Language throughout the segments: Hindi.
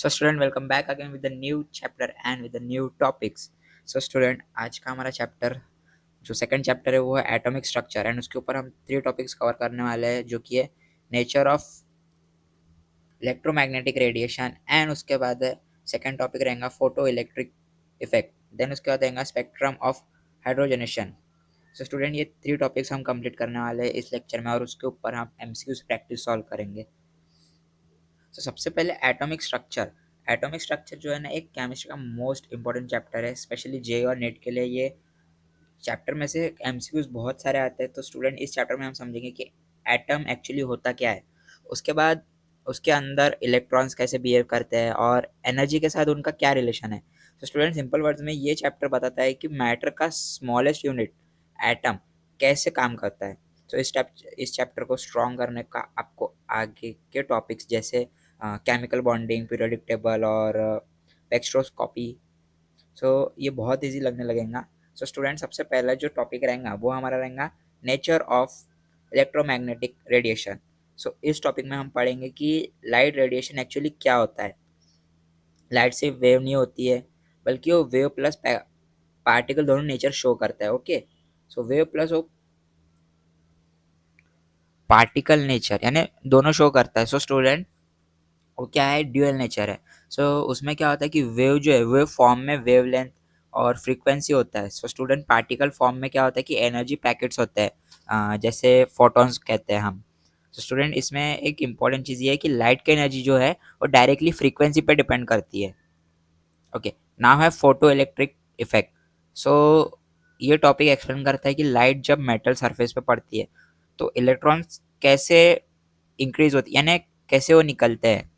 So student welcome back again with the new chapter and with the new topics. So student आज का हमारा चैप्टर जो सेकंड चैप्टर है वो है एटॉमिक स्ट्रक्चर एंड उसके ऊपर हम 3 टॉपिक्स कवर करने वाले हैं जो कि है nature of electromagnetic radiation and उसके बाद सेकंड टॉपिक रहेगा फोटो इलेक्ट्रिक इफेक्ट, देन उसके बाद रहेगा spectrum of hydrogenation. So student ये 3 टॉपिक्स हम कंप्लीट करने वाले हैं इस लेक्चर में और उसके ऊपर हम एमसीक्यूज प्रैक्टिस सॉल्व करेंगे। तो सबसे पहले एटॉमिक स्ट्रक्चर जो है ना एक केमिस्ट्री का मोस्ट इंपॉर्टेंट चैप्टर है, स्पेशली जे और नेट के लिए। ये चैप्टर में से एमसीक्यूज बहुत सारे आते हैं, तो स्टूडेंट इस चैप्टर में हम समझेंगे कि एटम एक्चुअली होता क्या है, उसके बाद उसके अंदर इलेक्ट्रॉन्स कैसे बिहेव करते हैं और एनर्जी के साथ उनका क्या रिलेशन है। तो स्टूडेंट सिंपल वर्ड्स में ये चैप्टर बताता है कि मैटर का स्मॉलेस्ट यूनिट एटम कैसे काम करता है। तो इस चैप्टर को स्ट्रॉन्ग करने का आपको आगे के टॉपिक्स जैसे केमिकल बॉन्डिंग, पीरियोडिक टेबल और स्पेक्ट्रोस्कोपी, सो ये बहुत इजी लगने लगेगा। सो स्टूडेंट सबसे पहला जो टॉपिक रहेगा वो हमारा रहेगा नेचर ऑफ इलेक्ट्रोमैग्नेटिक रेडिएशन। सो इस टॉपिक में हम पढ़ेंगे कि लाइट रेडिएशन एक्चुअली क्या होता है। लाइट सिर्फ वेव नहीं होती है, बल्कि वो वेव प्लस पार्टिकल दोनों नेचर शो करता है। ओके, सो वेव प्लस वो पार्टिकल नेचर यानी दोनों शो करता है। सो स्टूडेंट वो क्या है, ड्यूअल नेचर है। सो उसमें क्या होता है कि वेव जो है वेव फॉर्म में वेवलेंथ और फ्रीक्वेंसी होता है। सो स्टूडेंट पार्टिकल फॉर्म में क्या होता है कि एनर्जी पैकेट्स होते हैं, जैसे फोटॉन्स कहते हैं हम। तो स्टूडेंट इसमें एक इम्पॉर्टेंट चीज़ ये है कि लाइट की एनर्जी जो है वो डायरेक्टली फ्रीक्वेंसी पे डिपेंड करती है। ओके, नाउ है फोटो इलेक्ट्रिक इफेक्ट। सो ये टॉपिक एक्सप्लेन करता है कि लाइट जब मेटल सरफेस पे पड़ती है तो इलेक्ट्रॉन्स कैसे इंक्रीज होती है यानी कैसे वो निकलते हैं।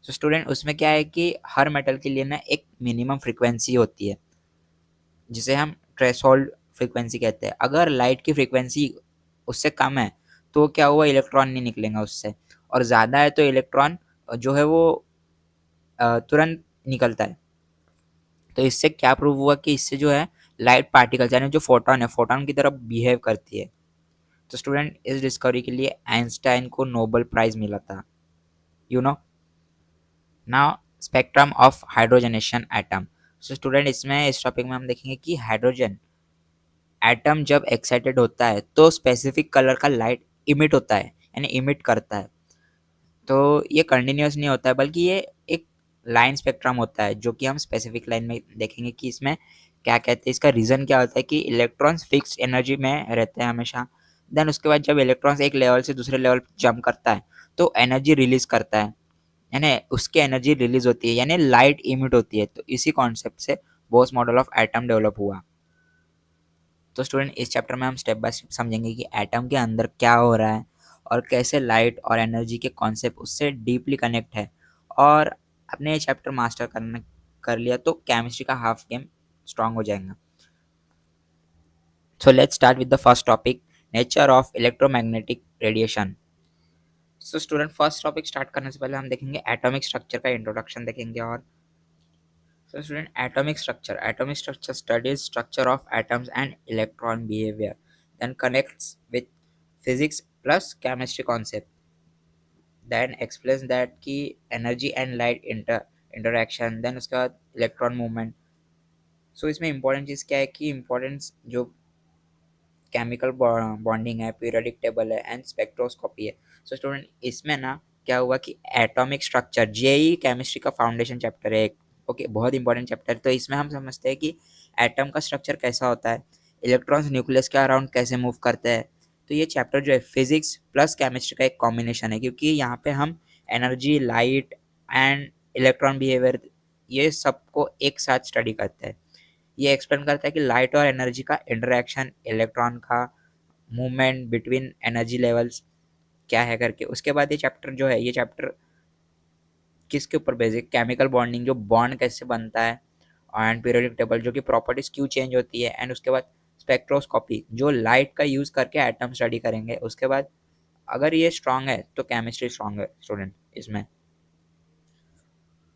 तो स्टूडेंट उसमें क्या है कि हर मेटल के लिए ना एक मिनिमम फ्रीक्वेंसी होती है जिसे हम थ्रेशोल्ड फ्रीक्वेंसी कहते हैं। अगर लाइट की फ्रीक्वेंसी उससे कम है तो क्या हुआ, इलेक्ट्रॉन नहीं निकलेगा उससे, और ज़्यादा है तो इलेक्ट्रॉन जो है वो तुरंत निकलता है। तो इससे क्या प्रूव हुआ कि इससे जो है लाइट पार्टिकल्स यानी जो फोटॉन है फोटॉन की तरफ बिहेव करती है। तो स्टूडेंट इस डिस्कवरी के लिए आइंस्टाइन को नोबेल प्राइज मिला था, you know. Now spectrum of hydrogenation atom. So student इसमें इस टॉपिक में हम देखेंगे कि हाइड्रोजन एटम जब एक्साइटेड होता है तो स्पेसिफिक कलर का लाइट इमिट होता है यानी इमिट करता है। तो ये कंटिन्यूस नहीं होता है बल्कि ये एक लाइन स्पेक्ट्रम होता है जो कि हम स्पेसिफिक लाइन में देखेंगे कि इसमें क्या कहते हैं। इसका रीज़न क्या होता है कि इलेक्ट्रॉन्स फिक्स एनर्जी में रहते हैं हमेशा। देन उसके बाद जब इलेक्ट्रॉन्स एक लेवल से दूसरे लेवल जंप करता है तो एनर्जी रिलीज करता है यानी उसकी एनर्जी रिलीज होती है यानी लाइट इमिट होती है। तो इसी कॉन्सेप्ट से Bose model of atom develop हुआ। तो स्टूडेंट इस चैप्टर में हम स्टेप बाय स्टेप समझेंगे कि एटम के अंदर क्या हो रहा है और कैसे लाइट और एनर्जी के कॉन्सेप्ट उससे डीपली कनेक्ट है। और अपने ये चैप्टर मास्टर करने कर लिया तो केमिस्ट्री का हाफ गेम स्ट्रांग हो जाएगा। So let's start with the first topic, nature of electromagnetic radiation. So student first topic start करने से पहले हम देखेंगे एटॉमिक स्ट्रक्चर का इंट्रोडक्शन देखेंगे। और so student, atomic structure studies structure of atoms and electron behavior, then connects with physics plus chemistry concept, then explains that की energy and light interaction, then उसके बाद electron movement। so इसमें important चीज़ क्या है कि importance जो केमिकल बॉन्डिंग है, पीरियोडिक टेबल है एंड स्पेक्ट्रोस्कोपी है। सो स्टूडेंट इसमें ना क्या हुआ कि एटॉमिक स्ट्रक्चर जेई केमिस्ट्री का फाउंडेशन चैप्टर है एक। ओके, बहुत इंपॉर्टेंट चैप्टर। तो इसमें हम समझते हैं कि एटम का स्ट्रक्चर कैसा होता है, इलेक्ट्रॉन्स न्यूक्लियस के अराउंड कैसे मूव करते हैं। तो ये चैप्टर जो है फिजिक्स प्लस केमिस्ट्री का एक कॉम्बिनेशन है क्योंकि यहाँ पे हम energy, light and electron behaviour ये सबको एक साथ स्टडी करते हैं। ये एक्सप्लेन करता है कि लाइट और एनर्जी का इंटरेक्शन, इलेक्ट्रॉन का मूवमेंट बिटवीन एनर्जी लेवल्स क्या है करके। उसके बाद ये चैप्टर जो है ये चैप्टर किसके ऊपर बेसिक, केमिकल बॉन्डिंग जो बॉन्ड कैसे बनता है, एंड पीरियोडिक टेबल जो कि प्रॉपर्टीज क्यों चेंज होती है, एंड उसके बाद स्पेक्ट्रोस्कोपी जो लाइट का यूज़ करके एटम स्टडी करेंगे। उसके बाद अगर ये स्ट्रांग है तो केमिस्ट्री स्ट्रांग है स्टूडेंट इसमें।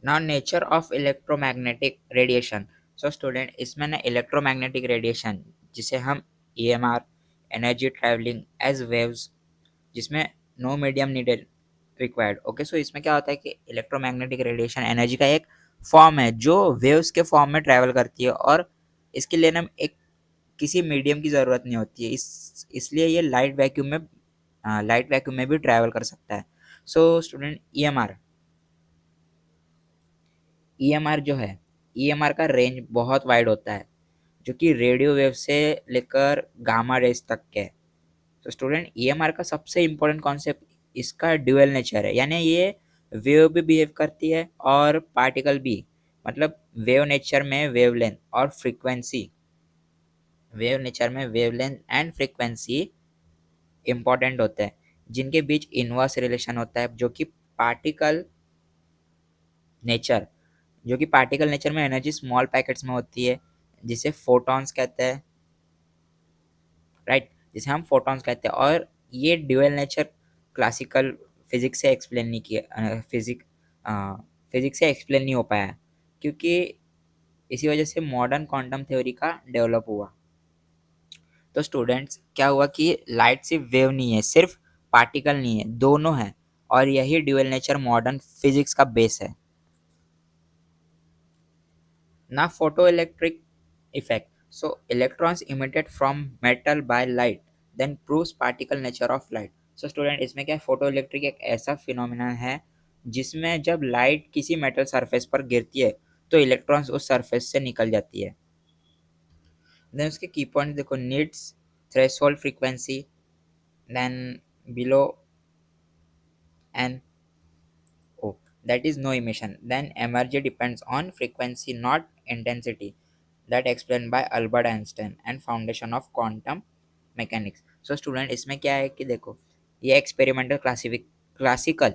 Now nature of electromagnetic radiation. So student इसमें ना इलेक्ट्रोमैग्नेटिक रेडिएशन जिसे हम EMR, energy travelling as waves, जिसमें no medium needed, required. Okay, so इसमें क्या होता है कि इलेक्ट्रोमैग्नेटिक रेडिएशन एनर्जी का एक फॉर्म है जो वेव्स के फॉर्म में ट्रैवल करती है, और इसके लिए ना एक किसी मीडियम की ज़रूरत नहीं होती है, इसलिए ये लाइट वैक्यूम में भी ट्रैवल कर सकता है। सो स्टूडेंट, ईएमआर जो है, ईएमआर का रेंज बहुत वाइड होता है, जो कि रेडियो वेव से लेकर गामा रेज तक के है। तो स्टूडेंट, ईएमआर का सबसे इम्पोर्टेंट कॉन्सेप्ट इसका ड्यूअल नेचर है, यानी ये वेव भी बिहेव करती है और पार्टिकल भी। मतलब वेव नेचर में वेवलेंथ एंड फ्रीक्वेंसी इंपॉर्टेंट होते हैं, जिनके बीच इनवर्स रिलेशन होता है, पार्टिकल नेचर जो कि पार्टिकल नेचर में एनर्जी स्मॉल पैकेट्स में होती है, जिसे फोटॉन्स कहते हैं, राइट, जिसे हम फोटॉन्स कहते हैं। और ये ड्यूअल नेचर क्लासिकल फिजिक्स से एक्सप्लेन नहीं किया, फिजिक्स से एक्सप्लेन नहीं हो पाया, क्योंकि इसी वजह से मॉडर्न क्वांटम थ्योरी का डेवलप हुआ। तो स्टूडेंट्स, क्या हुआ कि लाइट सिर्फ वेव नहीं है, सिर्फ पार्टिकल नहीं है, दोनों है, और यही ड्यूअल नेचर मॉडर्न फिजिक्स का बेस है ना। photoelectric effect, so electrons emitted from metal by light then proves particle nature of light। so student, इसमें क्या है, फोटो इलेक्ट्रिक एक ऐसा फिनोमिना है जिसमें जब लाइट किसी मेटल सरफेस पर गिरती है तो इलेक्ट्रॉन्स उस सरफेस से निकल जाती है। देन उसके की पॉइंट देखो, needs threshold frequency, then below n O, that is no emission. Then energy depends on frequency, not intensity. That explained by Albert Einstein and foundation of quantum mechanics। So student, इसमें क्या है कि देखो, ये एक्सपेरिमेंटल क्लासिकल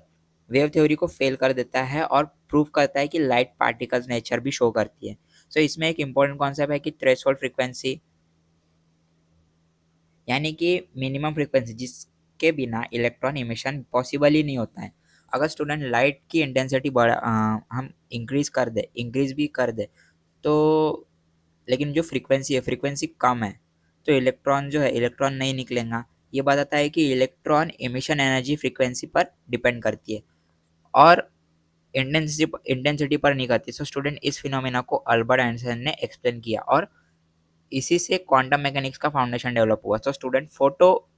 वेव थ्योरी को फेल कर देता है और प्रूव करता है कि लाइट पार्टिकल्स नेचर भी शो करती है। सो इसमें एक इंपॉर्टेंट कॉन्सेप्ट है कि थ्रेशोल्ड फ्रीक्वेंसी, यानी कि मिनिमम फ्रीक्वेंसी जिसके बिना इलेक्ट्रॉन इमिशन पॉसिबल ही नहीं होता है। अगर स्टूडेंट लाइट की इंटेंसिटी हम इंक्रीज भी कर दे, तो लेकिन जो फ्रीक्वेंसी है, फ्रीक्वेंसी कम है, तो इलेक्ट्रॉन नहीं निकलेगा। ये बताता है कि इलेक्ट्रॉन इमिशन एनर्जी फ्रीक्वेंसी पर डिपेंड करती है और इंटेंसिटी पर नहीं करती। सो स्टूडेंट, इस फिनोमेना को अल्बर्ट आइंस्टाइन ने एक्सप्लेन किया और इसी से क्वांटम मैकेनिक्स का फाउंडेशन डेवलप हुआ। तो student, photo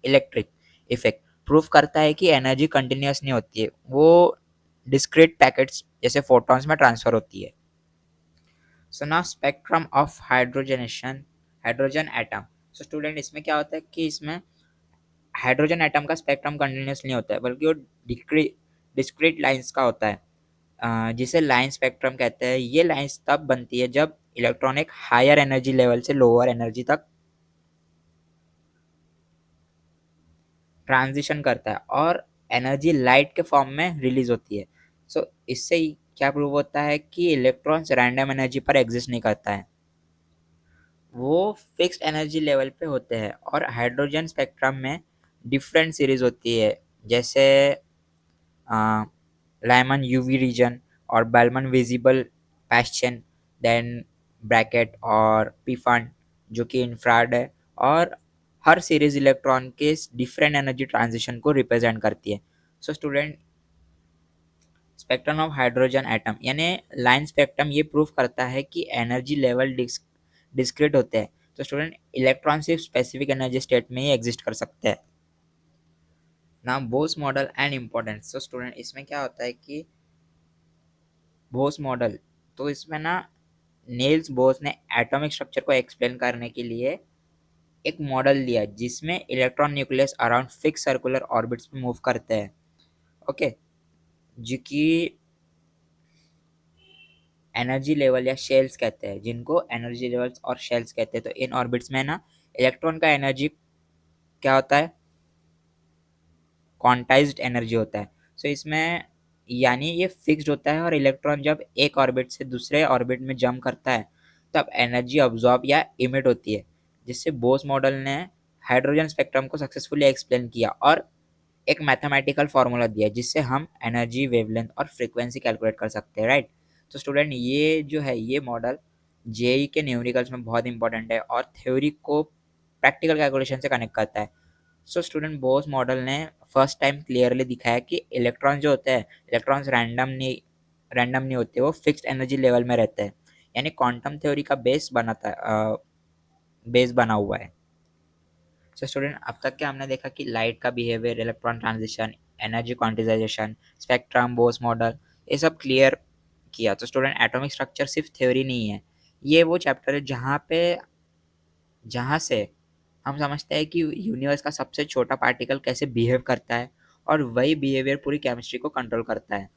electric effect proof करता है कि एनर्जी कंटिन्यूस नहीं होती है, वो डिस्क्रीट पैकेट्स जैसे फोटॉन्स में ट्रांसफर होती है। So now spectrum of hydrogen atom. So student, इसमें क्या होता है कि इसमें हाइड्रोजन एटम का स्पेक्ट्रम कंटिन्यूस नहीं होता है, बल्कि वो डिस्क्रीट लाइंस का होता है, जिसे लाइन स्पेक्ट्रम कहते हैं। ये लाइंस तब बनती है जब इलेक्ट्रॉन एक हायर एनर्जी लेवल से लोअर एनर्जी तक ट्रांजिशन करता है और एनर्जी लाइट के फॉर्म में रिलीज होती है। सो इससे क्या प्रूव होता है कि इलेक्ट्रॉन्स रैंडम एनर्जी पर एग्जिस्ट नहीं करता है, वो फिक्स्ड एनर्जी लेवल पे होते हैं। और हाइड्रोजन स्पेक्ट्रम में डिफरेंट सीरीज होती है, जैसे लाइमन यूवी रीजन और Balmer visible Paschen, then Brackett और पीफन जो कि इंफ्रारेड है। और हर सीरीज इलेक्ट्रॉन के डिफरेंट एनर्जी ट्रांजिशन को रिप्रेजेंट करती है। So student, spectrum of hydrogen atom यानी लाइन स्पेक्ट्रम ये प्रूफ करता है कि एनर्जी लेवल डिस्क्रीट होते हैं। तो स्टूडेंट, इलेक्ट्रॉन सिर्फ स्पेसिफिक एनर्जी स्टेट में ही एग्जिस्ट कर सकते हैं ना। Bose model and importance. तो स्टूडेंट, इसमें क्या होता है कि बोस मॉडल, तो इसमें ना नील्स बोस ने एटॉमिक स्ट्रक्चर को एक्सप्लेन करने के लिए एक मॉडल दिया जिसमें electron nucleus around fix circular orbits में मूव करते हैं। ओके, जो कि एनर्जी लेवल या शेल्स कहते हैं, जिनको एनर्जी लेवल्स और शेल्स कहते हैं। तो इन ऑर्बिट्स में ना इलेक्ट्रॉन का एनर्जी क्या होता है, क्वांटाइज्ड एनर्जी होता है। सो इसमें यानी ये फिक्स्ड होता है, और इलेक्ट्रॉन जब एक ऑर्बिट से दूसरे ऑर्बिट में जंप करता है तब एनर्जी अब्जॉर्ब या इमिट होती है, जिससे बोस मॉडल ने हाइड्रोजन स्पेक्ट्रम को सक्सेसफुली एक्सप्लेन किया और एक मैथमेटिकल फार्मूला दिया जिससे हम एनर्जी, वेवलेंथ और फ्रीक्वेंसी कैलकुलेट कर सकते हैं, राइट। तो स्टूडेंट, ये जो है ये मॉडल के न्यूमेरिकल्स में बहुत इंपॉर्टेंट है और थ्योरी को प्रैक्टिकल कैलकुलेशन से कनेक्ट करता है। सो स्टूडेंट बोस मॉडल ने फर्स्ट टाइम क्लियरली दिखाया कि इलेक्ट्रॉन जो होते हैं, इलेक्ट्रॉन्स रैंडम नहीं होते, वो फिक्स्ड एनर्जी लेवल में रहते हैं, यानी क्वांटम थ्योरी का बेस बना हुआ है। सो स्टूडेंट अब तक क्या हमने देखा कि लाइट का behaviour, electron transition, energy quantization, spectrum, Bohr's model, ये सब क्लियर किया। तो स्टूडेंट एटॉमिक स्ट्रक्चर सिर्फ थ्योरी नहीं है, ये वो चैप्टर है जहाँ से हम समझते हैं कि यूनिवर्स का सबसे छोटा पार्टिकल कैसे बिहेव करता है, और वही बिहेवियर पूरी केमिस्ट्री को कंट्रोल करता है।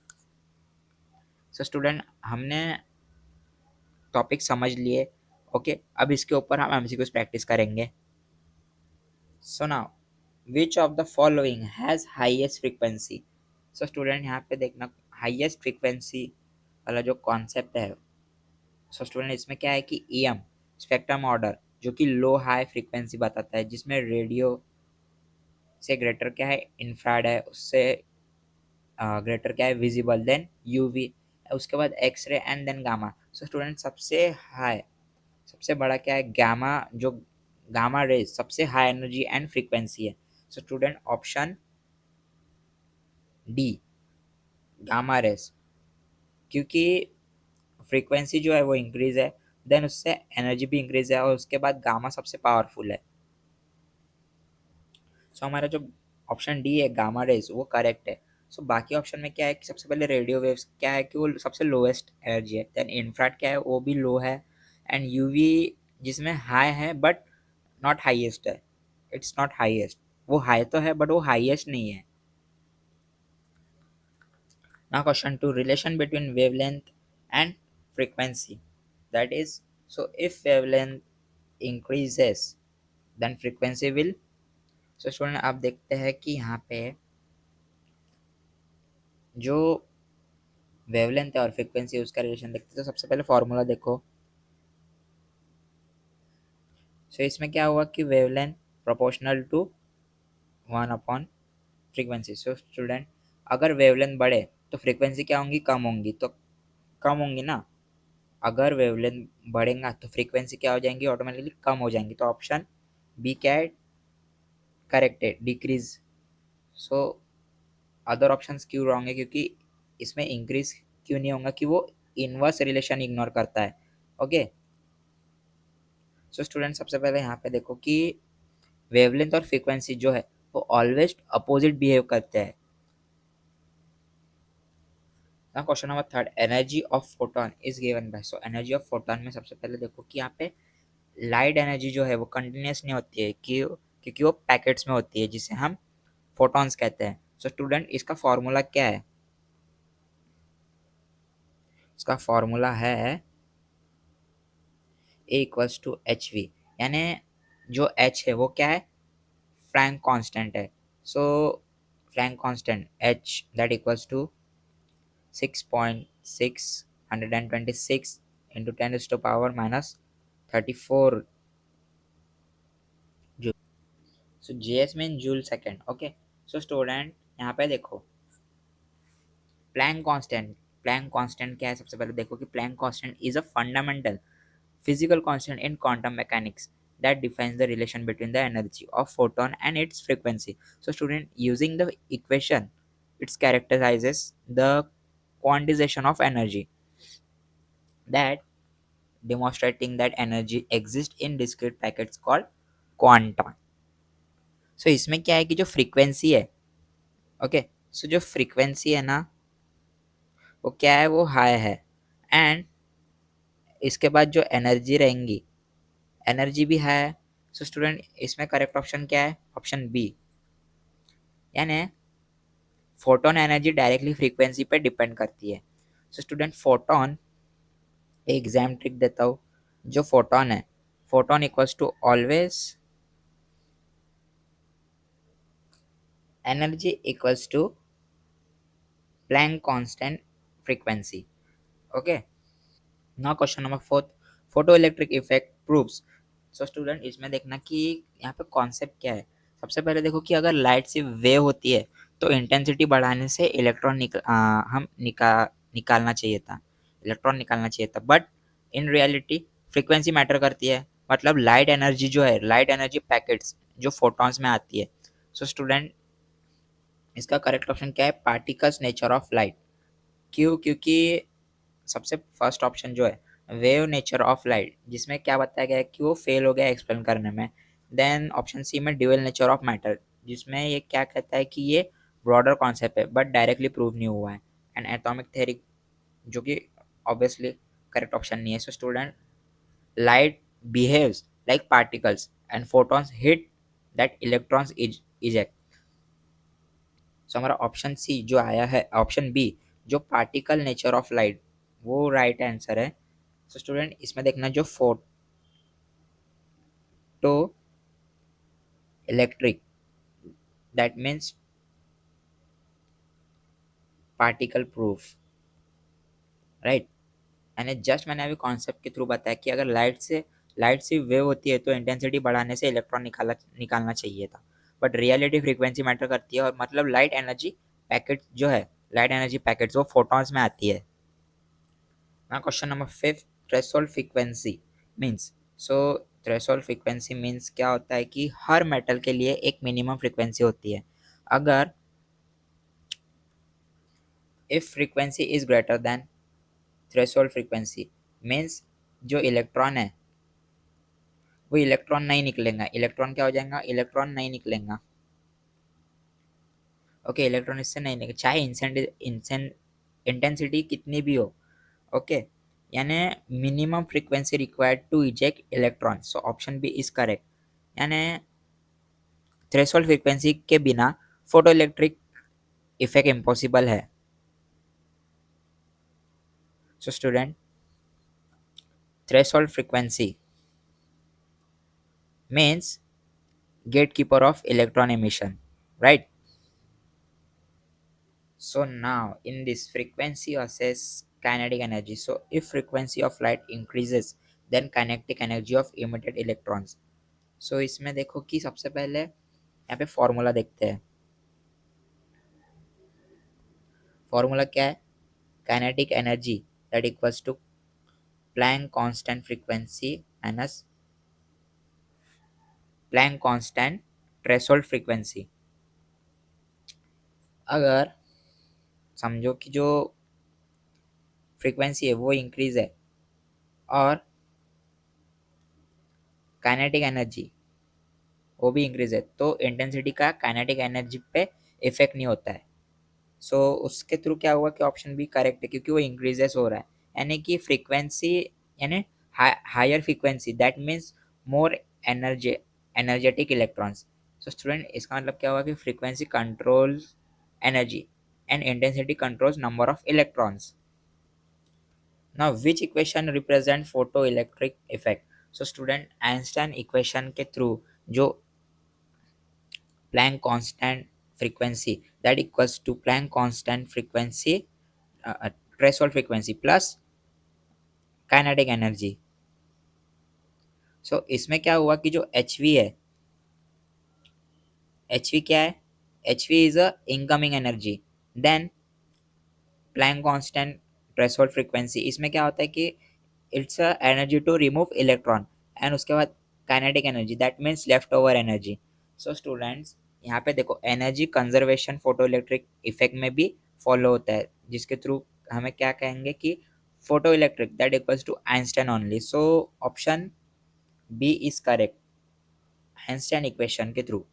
सो स्टूडेंट हमने टॉपिक समझ लिए। ओके, अब इसके ऊपर हम एमसीक्यूज प्रैक्टिस करेंगे। So now, which of the following has highest frequency? So student यहाँ पे देखना, हाईएस्ट फ्रीक्वेंसी वाला जो कॉन्सेप्ट है, सो स्टूडेंट इसमें क्या है कि ईएम स्पेक्ट्रम ऑर्डर, जो कि लो हाई फ्रीक्वेंसी बताता है, जिसमें रेडियो से ग्रेटर क्या है इंफ्रारेड है, उससे ग्रेटर क्या है विजिबल, देन यूवी, उसके बाद X ray and then gamma. So student सबसे हाई, सबसे बड़ा क्या है गामा, जो गामा रेज सबसे हाई एनर्जी एंड फ्रीक्वेंसी है। So student option D, gamma rays, क्योंकि फ्रीक्वेंसी जो है वो इंक्रीज है, देन उससे एनर्जी भी इंक्रीज है, और उसके बाद गामा सबसे पावरफुल है। सो हमारा जो ऑप्शन डी है गामा रेज वो करेक्ट है। सो बाकी ऑप्शन में क्या है कि सबसे पहले रेडियो वेव्स क्या है कि वो सबसे लोएस्ट एनर्जी है, देन इंफ्रारेड क्या है वो भी लो है, एंड यूवी जिसमें हाई है बट नॉट हाईएस्ट है, इट्स नॉट हाईएस्ट, वो हाई तो है बट वो हाईएस्ट नहीं है। Now question 2, relation between wavelength and frequency. That is, so if wavelength increases, then frequency will. So student आप देखते हैं कि यहाँ पे जो वेवलेंथ है और फ्रीक्वेंसी उसका रिलेशन देखते हैं, तो सबसे पहले फॉर्मूला देखो। सो इसमें क्या हुआ कि wavelength proportional to 1 upon frequency. So student अगर वेवलेंथ बढ़े तो फ्रीक्वेंसी क्या होंगी, कम होंगी, तो कम होंगी ना, अगर वेवलेंथ बढ़ेगा तो फ्रीक्वेंसी क्या हो जाएंगी, ऑटोमेटिकली कम हो जाएंगी। तो ऑप्शन बी क्या है करेक्ट है, डिक्रीज। सो अदर ऑप्शंस क्यों रॉन्ग है, क्योंकि इसमें इंक्रीज क्यों नहीं होगा कि वो इनवर्स रिलेशन इग्नोर करता है। ओके, सो स्टूडेंट सबसे पहले यहाँ पे देखो कि वेवलेंथ और फ्रीक्वेंसी जो है वो ऑलवेज अपोजिट बिहेव करते हैं। ना question number third, energy of photon is given by. So energy of photon में सबसे पहले देखो कि यहाँ पे लाइट एनर्जी जो है वो कंटिन्यूस नहीं होती है, क्योंकि वो पैकेट्स में होती है, जिसे हम फोटॉन्स कहते हैं। सो स्टूडेंट इसका फॉर्मूला क्या है, इसका फॉर्मूला है ए इक्वल्स टू एच वी, यानी जो एच है वो क्या है, फ्रैंक कांस्टेंट है। So Planck constant H that equals to 6.626 into 10⁻⁻34 joule. So GS mean joule second. Okay, so student यहाँ पे देखो प्लैंक कांस्टेंट, प्लैंक कांस्टेंट क्या है, सबसे पहले देखो कि Planck constant is a fundamental physical constant in quantum mechanics that defines the relation between the energy of photon and its frequency. So student, using the equation, it characterizes the quantization of energy, that demonstrating that energy exists in discrete packets called quantum. So इसमें क्या है कि जो फ्रीक्वेंसी है, ओके, सो जो फ्रीक्वेंसी है ना वो क्या है, वो हाई है, एंड इसके बाद जो एनर्जी रहेंगी, एनर्जी भी है। सो स्टूडेंट इसमें करेक्ट ऑप्शन क्या है, ऑप्शन बी, यानी फोटोन एनर्जी डायरेक्टली फ्रीक्वेंसी पे डिपेंड करती है। सो स्टूडेंट फोटोन, एक एग्जाम ट्रिक देता हूँ, जो फोटोन है, photon equals to always energy equals to Planck constant frequency. Okay, now question number fourth, photoelectric effect proves. So student इसमें देखना कि यहाँ पे कॉन्सेप्ट क्या है। सबसे पहले देखो कि अगर लाइट से वेव होती है तो इंटेंसिटी बढ़ाने से इलेक्ट्रॉन निकालना चाहिए था, इलेक्ट्रॉन निकालना चाहिए था, but in reality frequency matter करती है। मतलब लाइट एनर्जी जो है, लाइट एनर्जी पैकेट्स जो फोटॉन्स में आती है, सो स्टूडेंट, इसका करेक्ट ऑप्शन क्या है? Particles nature of light. क्यों? क्योंकि सबसे फर्स्ट ऑप्शन जो है वेव नेचर ऑफ लाइट, जिसमें क्या बताया गया है कि वो फेल हो गया एक्सप्लेन करने में। देन ऑप्शन सी में ड्यूअल नेचर ऑफ मैटर, जिसमें ये क्या कहता है कि ये ब्रॉडर कॉन्सेप्ट है बट डायरेक्टली प्रूव नहीं हुआ है। एंड एटॉमिक थ्योरी, जो कि ऑब्वियसली करेक्ट ऑप्शन नहीं है। So student, light behaves like particles and photons hit that electrons eject. So हमारा ऑप्शन सी जो आया है, ऑप्शन बी, जो पार्टिकल नेचर ऑफ लाइट, वो राइट आंसर है। सो स्टूडेंट, इसमें देखना जो photo electric, that means particle proof, right. मैंने जस्ट मैंने अभी कॉन्सेप्ट के थ्रू बताया कि अगर लाइट से वेव होती है तो इंटेंसिटी बढ़ाने से इलेक्ट्रॉन निकालना चाहिए था, बट रियलिटी फ्रीक्वेंसी मैटर करती है, और मतलब लाइट एनर्जी पैकेट जो है, लाइट एनर्जी पैकेट्स वो फोटॉन्स में आती है ना। Question number 5, threshold frequency means. So threshold frequency means क्या होता है कि हर मेटल के लिए एक मिनिमम फ्रीक्वेंसी होती है। अगर if frequency is greater than threshold frequency means जो इलेक्ट्रॉन है वो इलेक्ट्रॉन नहीं निकलेगा। इलेक्ट्रॉन क्या हो जाएगा? इलेक्ट्रॉन नहीं निकलेगा। ओके, इलेक्ट्रॉन इससे नहीं निकले, चाहे इंटेंसिटी कितनी भी हो। ओके, यानी minimum frequency required to eject electron. So option B is correct. यानी थ्रेशोल्ड फ्रीक्वेंसी के बिना फोटो इलेक्ट्रिक इफेक्ट इम्पॉसिबल है। So student, threshold frequency means gatekeeper of electron emission, right? So now in this frequency assess kinetic energy. So if frequency of light increases then kinetic energy of emitted electrons. So इसमें देखो कि सबसे पहले यहाँ पे फॉर्मूला देखते हैं। फॉर्मूला क्या है? Kinetic energy that equals to Planck constant frequency minus Planck constant threshold frequency. अगर समझो कि जो फ्रीक्वेंसी है वो इंक्रीज है और काइनेटिक एनर्जी वो भी इंक्रीज है, तो इंटेंसिटी का काइनेटिक एनर्जी पे इफेक्ट नहीं होता है। सो उसके थ्रू क्या हुआ कि ऑप्शन भी करेक्ट है, क्योंकि वो इंक्रीजेस हो रहा है। यानी कि फ्रीक्वेंसी, यानी higher frequency that means more energy energetic electrons. So student, इसका मतलब क्या हुआ कि frequency controls energy and intensity controls number of electrons. Now which equation represent photoelectric effect? So student, Einstein equation के थ्रू जो Planck constant frequency that equals to Planck constant frequency, threshold frequency plus kinetic energy. So इसमें क्या हुआ कि जो एच वी है, एच वी क्या है? H V is a incoming energy, then Planck constant threshold frequency, इसमें क्या होता है कि it's a energy to remove electron, and उसके बाद kinetic energy that means left over energy. So students, यहाँ पे देखो energy conservation photoelectric effect में भी फॉलो होता है, जिसके थ्रू हमें क्या कहेंगे कि photo electric that equals to Einstein only. So option B is correct, Einstein equation के थ्रू।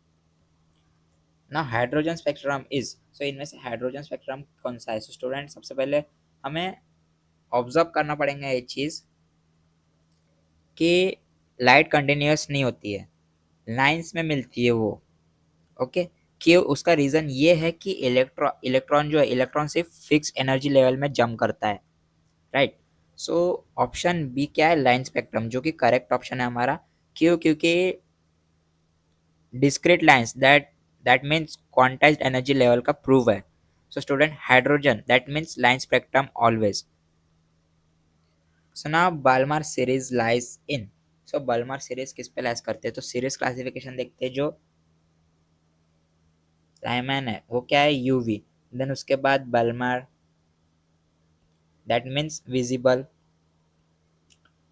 ना हाइड्रोजन स्पेक्ट्रम इज, सो इनमें से हाइड्रोजन स्पेक्ट्रम कौन सा है? सो स्टूडेंट, सबसे पहले हमें ऑब्जर्व करना पड़ेगा ये चीज़ कि लाइट कंटिन्यूस नहीं होती है, लाइंस में मिलती है वो। ओके, कि उसका रीज़न ये है कि इलेक्ट्रॉन जो है, इलेक्ट्रॉन सिर्फ फिक्स एनर्जी लेवल में जंप करता है, राइट। सो ऑप्शन बी क्या है? लाइन स्पेक्ट्रम, जो कि करेक्ट ऑप्शन है हमारा। क्यों? क्योंकि discrete lines that means quantized energy level का प्रूव है। So student, hydrogen that means line spectrum always. So now Balmer series lies in. सो बाल्मर सीरीज किस पे लाइज करते हैं? तो सीरीज क्लासिफिकेशन देखते हैं। जो लाइमैन है वो क्या है? यूवी। देन उसके बाद बाल्मर दैट मीन्स विजिबल,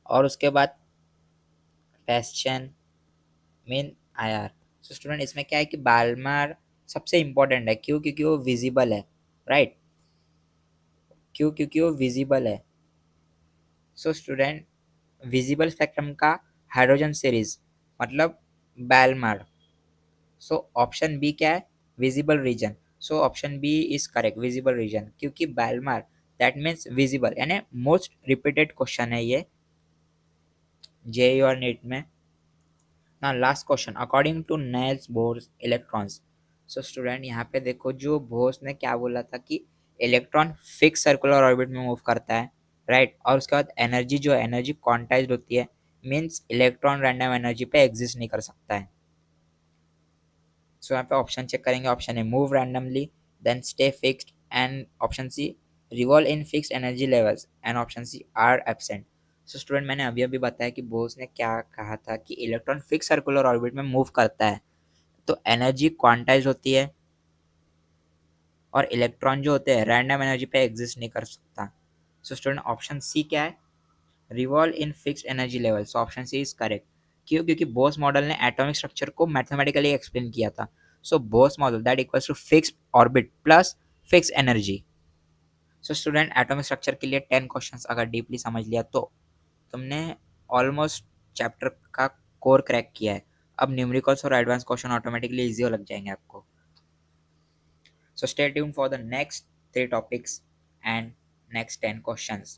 और उसके बाद पैस्चन मीन आईआर। सो स्टूडेंट इसमें क्या है कि बालमार सबसे इम्पोर्टेंट है, क्यों? क्योंकि वो विजिबल है, राइट? क्यों? क्योंकि वो विजिबल है। सो स्टूडेंट विजिबल स्पेक्ट्रम का हाइड्रोजन सीरीज मतलब बालमार। सो ऑप्शन बी क्या है? Visible region. So option B is correct, visible region, क्योंकि बालमार दैट मीन्स विजिबल, यानी मोस्ट रिपीटेड क्वेश्चन है ये जेई और नीट में। ना last question, according to Niels Bohr's electrons. So student यहाँ पे देखो, जो बोर्स ने क्या बोला था कि इलेक्ट्रॉन फिक्स सर्कुलर ऑर्बिट में मूव करता है, राइट? और उसके बाद एनर्जी जो है एनर्जी क्वांटाइज्ड होती है, मीन्स इलेक्ट्रॉन रैंडम एनर्जी पे एग्जिस्ट नहीं कर सकता है। सो यहाँ पे ऑप्शन चेक करेंगे, option A move randomly, then stay fixed, and option C revolve in fixed energy levels, and option C are absent. So student मैंने अभी अभी बताया कि बोस ने क्या कहा था कि इलेक्ट्रॉन फिक्स सर्कुलर ऑर्बिट में मूव करता है, तो एनर्जी क्वांटाइज होती है और इलेक्ट्रॉन जो होते हैं रैंडम एनर्जी पे एग्जिस्ट नहीं कर सकता। सो स्टूडेंट ऑप्शन सी क्या है? Revolve in fixed energy level. So option C is correct. क्यों? क्योंकि बोस मॉडल ने एटॉमिक स्ट्रक्चर को मैथमेटिकली एक्सप्लेन किया था। So Bohr's model that equals to fixed orbit plus fixed energy. So student atomic structure के लिए 10 क्वेश्चंस अगर डीपली समझ लिया तो तुमने ऑलमोस्ट चैप्टर का कोर क्रैक किया है। अब न्यूमेरिकल्स और एडवांस क्वेश्चन ऑटोमेटिकली इजी हो लग जाएंगे आपको। So stay tuned for the next 3 topics and next 10 questions.